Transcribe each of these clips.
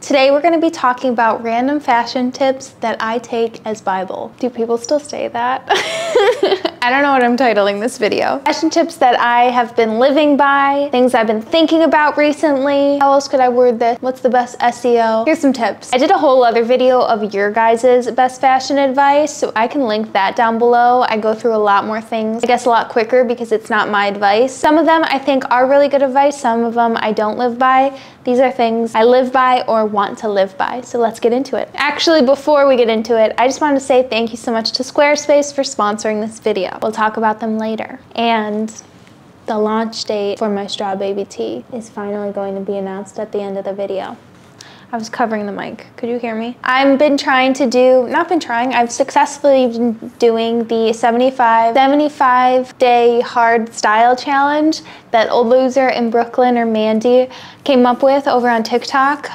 Today we're going to be talking about random fashion tips that I take as Bible. Do people still say that? I don't know what I'm titling this video. Fashion tips that I have been living by, things I've been thinking about recently. How else could I word this? What's the best SEO? Here's some tips. I did a whole other video of your guys' best fashion advice, so I can link that down below. I go through a lot more things, I guess a lot quicker because it's not my advice. Some of them I think are really good advice, some of them I don't live by. These are things I live by or want to live by, so let's get into it. Actually, before we get into it, I just wanted to say thank you so much to Squarespace for sponsoring this video. We'll talk about them later. And the launch date for my Straw Baby Tee is finally going to be announced at the end of the video. I was covering the mic. Could you hear me? I've successfully been doing the 75 day hard style challenge that Old Loser in Brooklyn, or Mandy, came up with over on TikTok.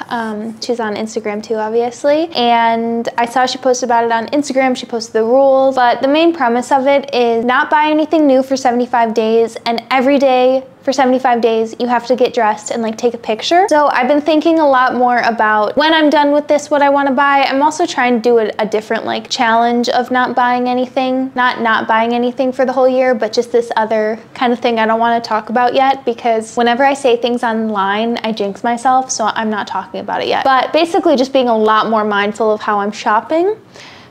She's on Instagram too, obviously. And I saw she posted about it on Instagram. She posted the rules, but the main premise of it is not buy anything new for 75 days, and every day for 75 days, you have to get dressed and like take a picture. So I've been thinking a lot more about when I'm done with this, what I want to buy. I'm also trying to do a different like challenge of not buying anything, not buying anything for the whole year, but just this other kind of thing I don't want to talk about yet, because whenever I say things online, I jinx myself, so I'm not talking about it yet. But basically just being a lot more mindful of how I'm shopping.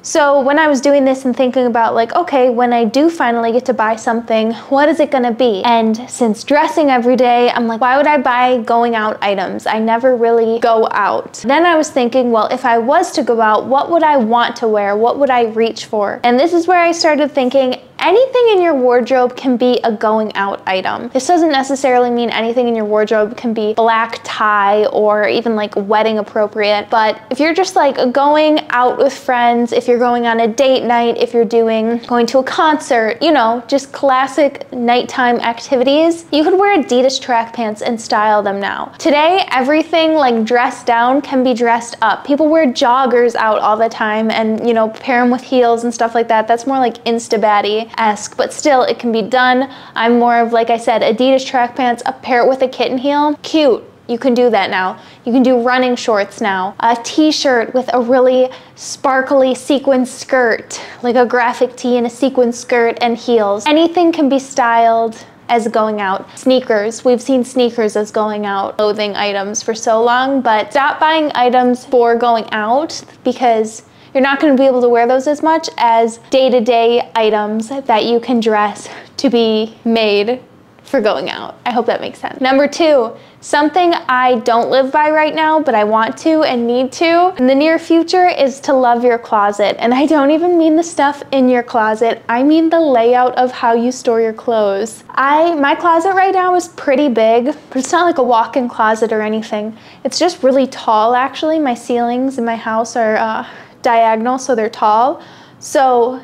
So when I was doing this and thinking about like, okay, when I do finally get to buy something, what is it gonna be? And since dressing every day, I'm like, why would I buy going out items? I never really go out. Then I was thinking, well, if I was to go out, what would I want to wear? What would I reach for? And this is where I started thinking, anything in your wardrobe can be a going out item. This doesn't necessarily mean anything in your wardrobe can be black tie or even like wedding appropriate, but if you're just like going out with friends, if you're going on a date night, if you're going to a concert, you know, just classic nighttime activities, you could wear Adidas track pants and style them now. Today, everything like dressed down can be dressed up. People wear joggers out all the time and, you know, pair them with heels and stuff like that. That's more like Insta-baddie-esque, but still it can be done. I'm more of, like I said, Adidas track pants, a pair it with a kitten heel, cute. You can do that now. You can do running shorts now. A t-shirt with a really sparkly sequin skirt, like a graphic tee and a sequin skirt and heels. Anything can be styled as going out. Sneakers, we've seen sneakers as going out clothing items for so long, but stop buying items for going out because you're not going to be able to wear those as much as day-to-day items that you can dress to be made for going out. I hope that makes sense. Number two, something I don't live by right now, but I want to and need to in the near future is to love your closet. And I don't even mean the stuff in your closet. I mean the layout of how you store your clothes. My closet right now is pretty big, but it's not like a walk-in closet or anything. It's just really tall, actually. My ceilings in my house are diagonal, so they're tall. So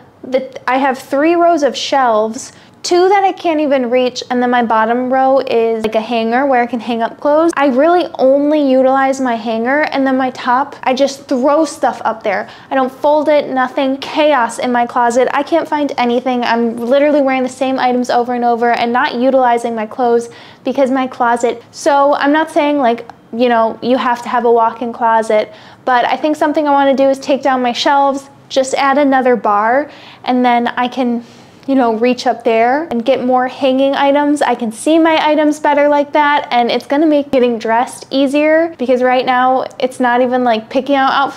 I have 3 rows of shelves, 2 that I can't even reach, and then my bottom row is like a hanger where I can hang up clothes. I really only utilize my hanger, and then my top, I just throw stuff up there. I don't fold it, nothing. Chaos in my closet. I can't find anything. I'm literally wearing the same items over and over and not utilizing my clothes because my closet. So I'm not saying like, you know, you have to have a walk-in closet, but I think something I want to do is take down my shelves, just add another bar, and then I can, you know, reach up there and get more hanging items. I can see my items better like that, and it's gonna make getting dressed easier because right now it's not even like picking out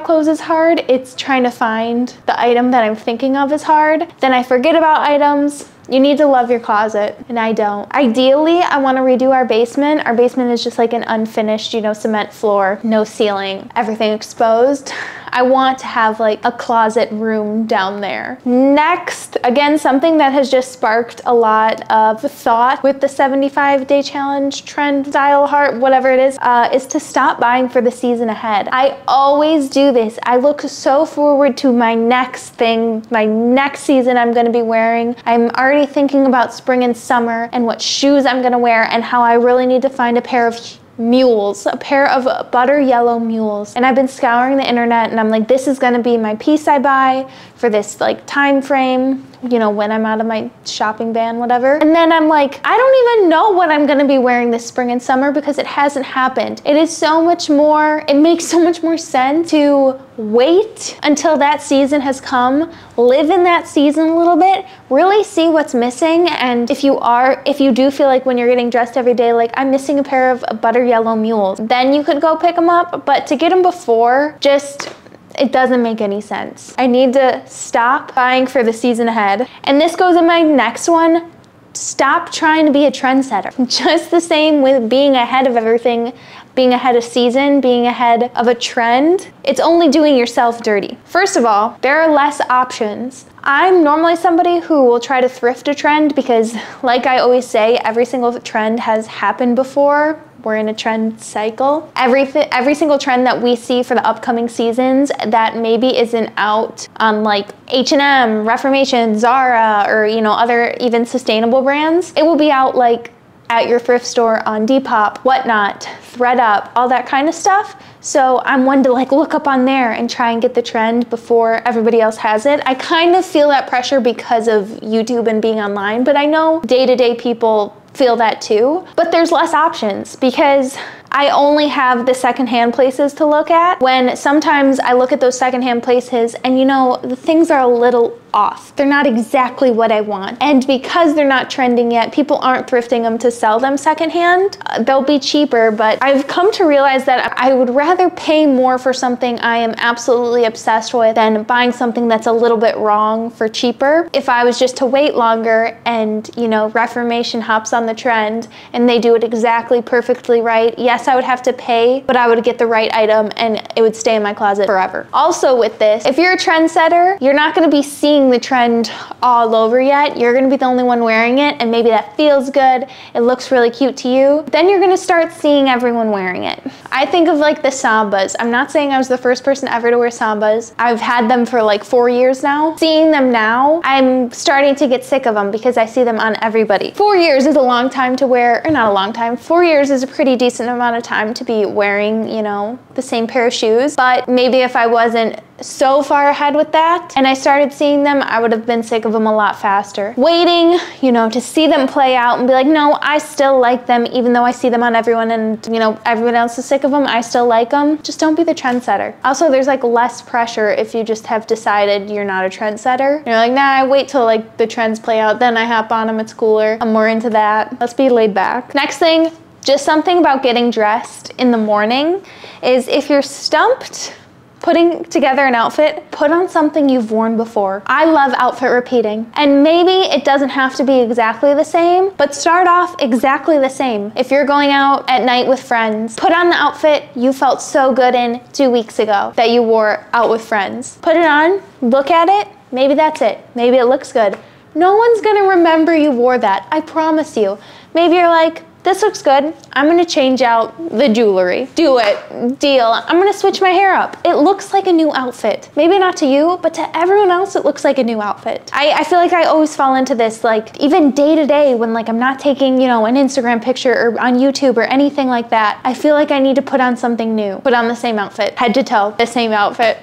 clothes is hard. It's trying to find the item that I'm thinking of is hard. Then I forget about items. You need to love your closet, and I don't. Ideally, I want to redo our basement. Our basement is just like an unfinished, you know, cement floor, no ceiling, everything exposed. I want to have like a closet room down there. Next, again, something that has just sparked a lot of thought with the 75-day challenge, trend, style, heart, whatever it is to stop buying for the season ahead. I always do this. I look so forward to my next thing, my next season I'm gonna be wearing. I'm already thinking about spring and summer and what shoes I'm gonna wear and how I really need to find a pair of mules, a pair of butter yellow mules. And I've been scouring the internet and I'm like, this is gonna be my piece I buy for this like time frame, you know, when I'm out of my shopping van, whatever. And then I'm like, I don't even know what I'm gonna be wearing this spring and summer because it hasn't happened. It is so much more, it makes so much more sense to wait until that season has come, live in that season a little bit, really see what's missing. And if you do feel like when you're getting dressed every day, like I'm missing a pair of butter yellow mules, then you could go pick them up. But to get them before, it doesn't make any sense. I need to stop buying for the season ahead. And this goes in my next one. Stop trying to be a trendsetter. Just the same with being ahead of everything, being ahead of season, being ahead of a trend. It's only doing yourself dirty. First of all, there are less options. I'm normally somebody who will try to thrift a trend because, like I always say, every single trend has happened before. We're in a trend cycle. Every single trend that we see for the upcoming seasons that maybe isn't out on like H&M, Reformation, Zara, or you know, other even sustainable brands, it will be out like at your thrift store, on Depop, whatnot, ThredUp, all that kind of stuff. So I'm one to like look up on there and try and get the trend before everybody else has it. I kind of feel that pressure because of YouTube and being online, but I know day-to-day people feel that too. But there's less options because I only have the secondhand places to look at, when sometimes I look at those secondhand places and you know, the things are a little off. They're not exactly what I want. And because they're not trending yet, people aren't thrifting them to sell them secondhand. They'll be cheaper, but I've come to realize that I would rather pay more for something I am absolutely obsessed with than buying something that's a little bit wrong for cheaper. If I was just to wait longer and, you know, Reformation hops on the trend and they do it exactly perfectly right, yes, I would have to pay, but I would get the right item and it would stay in my closet forever. Also with this, if you're a trendsetter, you're not gonna be seeing the trend all over yet. You're gonna be the only one wearing it, and maybe that feels good, it looks really cute to you. Then you're gonna start seeing everyone wearing it. I think of like the Sambas. I'm not saying I was the first person ever to wear Sambas. I've had them for like 4 years now. Seeing them now, I'm starting to get sick of them because I see them on everybody. 4 years is a long time to wear, or not a long time, 4 years is a pretty decent amount of time to be wearing, you know, the same pair of shoes. But maybe if I wasn't so far ahead with that and I started seeing them, I would have been sick of them a lot faster. Waiting, you know, to see them play out and be like, no, I still like them even though I see them on everyone and, you know, everyone else is sick of them, I still like them. Just don't be the trendsetter. Also, there's like less pressure if you just have decided you're not a trendsetter. You're like, nah, I wait till like the trends play out, then I hop on them, it's cooler. I'm more into that. Let's be laid back. Next thing, just something about getting dressed in the morning is if you're stumped putting together an outfit, put on something you've worn before. I love outfit repeating. And maybe it doesn't have to be exactly the same, but start off exactly the same. If you're going out at night with friends, put on the outfit you felt so good in 2 weeks ago that you wore out with friends. Put it on, look at it, maybe that's it. Maybe it looks good. No one's gonna remember you wore that, I promise you. Maybe you're like, this looks good. I'm gonna change out the jewelry. Do it, deal. I'm gonna switch my hair up. It looks like a new outfit. Maybe not to you, but to everyone else, it looks like a new outfit. I feel like I always fall into this, like even day to day when like I'm not taking, you know, an Instagram picture or on YouTube or anything like that, I feel like I need to put on something new. Put on the same outfit, head to toe, the same outfit.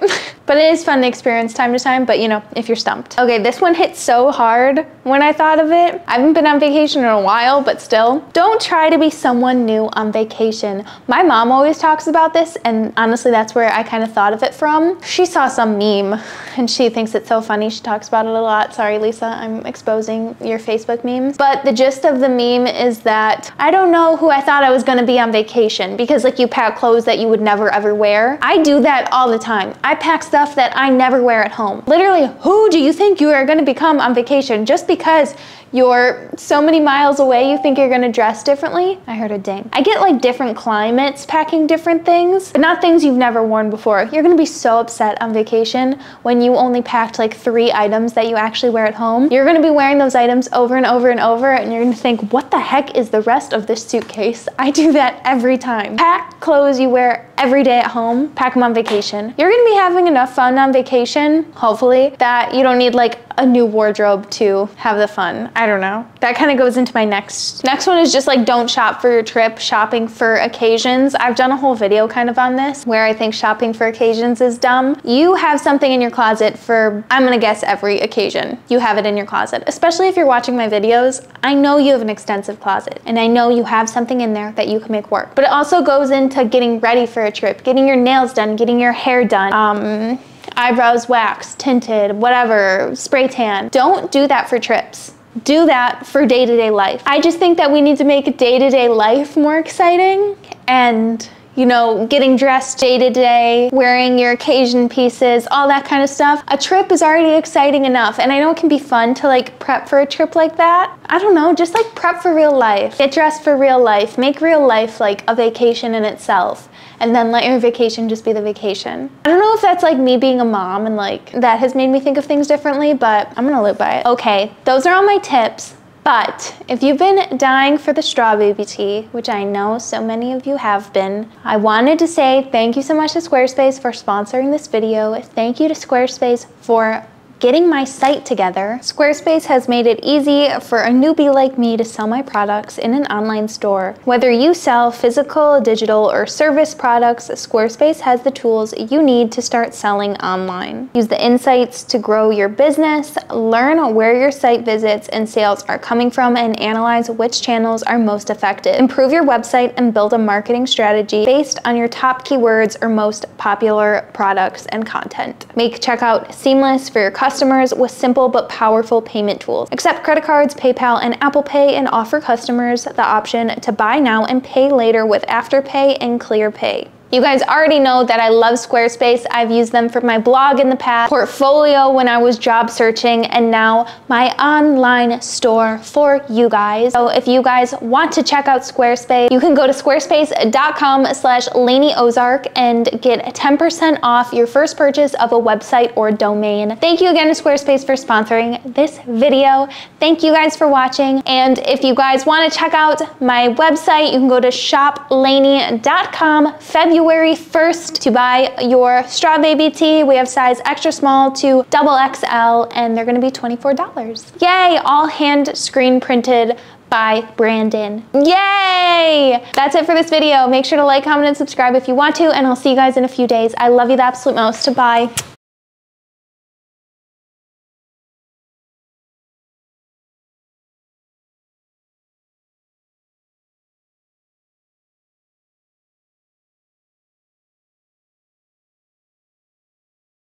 But it is fun to experience time to time, but you know, if you're stumped. Okay, this one hit so hard when I thought of it. I haven't been on vacation in a while, but still. Don't try to be someone new on vacation. My mom always talks about this, and honestly, that's where I kind of thought of it from. She saw some meme, and she thinks it's so funny. She talks about it a lot. Sorry, Lisa, I'm exposing your Facebook memes. But the gist of the meme is that I don't know who I thought I was gonna be on vacation, because like you pack clothes that you would never ever wear. I do that all the time. I pack stuff that I never wear at home. Literally, who do you think you are gonna become on vacation just because you're so many miles away you think you're gonna dress differently? I heard a ding. I get like different climates packing different things, but not things you've never worn before. You're gonna be so upset on vacation when you only packed like 3 items that you actually wear at home. You're gonna be wearing those items over and over and over, and you're gonna think, what the heck is the rest of this suitcase? I do that every time. Pack clothes you wear every day at home, pack them on vacation. You're gonna be having enough fun on vacation, hopefully, that you don't need like a new wardrobe to have the fun. I don't know. That kind of goes into my next one is just like, don't shop for your trip, shopping for occasions. I've done a whole video kind of on this where I think shopping for occasions is dumb. You have something in your closet for, I'm gonna guess, every occasion. You have it in your closet, especially if you're watching my videos. I know you have an extensive closet and I know you have something in there that you can make work. But it also goes into getting ready for a trip, getting your nails done, getting your hair done, eyebrows waxed, tinted, whatever, spray tan. Don't do that for trips. Do that for day-to-day life. I just think that we need to make day-to-day life more exciting, and you know, getting dressed day-to-day, wearing your occasion pieces, all that kind of stuff. A trip is already exciting enough, and I know it can be fun to like prep for a trip like that. I don't know, just like prep for real life. Get dressed for real life. Make real life like a vacation in itself, and then let your vacation just be the vacation. I don't know if that's like me being a mom and like that has made me think of things differently, but I'm gonna live by it. Okay, those are all my tips. But if you've been dying for the straw baby tea, which I know so many of you have been, I wanted to say thank you so much to Squarespace for sponsoring this video. Thank you to Squarespace for getting my site together. Squarespace has made it easy for a newbie like me to sell my products in an online store. Whether you sell physical, digital, or service products, Squarespace has the tools you need to start selling online. Use the insights to grow your business, learn where your site visits and sales are coming from, and analyze which channels are most effective. Improve your website and build a marketing strategy based on your top keywords or most popular products and content. Make checkout seamless for your customers with simple but powerful payment tools. Accept credit cards, PayPal, and Apple Pay, and offer customers the option to buy now and pay later with Afterpay and ClearPay. You guys already know that I love Squarespace. I've used them for my blog in the past, portfolio when I was job searching, and now my online store for you guys. So if you guys want to check out Squarespace, you can go to squarespace.com/LaineyOzark and get 10% off your first purchase of a website or domain. Thank you again to Squarespace for sponsoring this video. Thank you guys for watching. And if you guys want to check out my website, you can go to shoplaney.com February 1st to buy your straw baby tea. We have size extra small to XXL, and they're gonna be $24. Yay, all hand screen printed by Brandon. Yay! That's it for this video. Make sure to like, comment, and subscribe if you want to, and I'll see you guys in a few days. I love you the absolute most. Bye.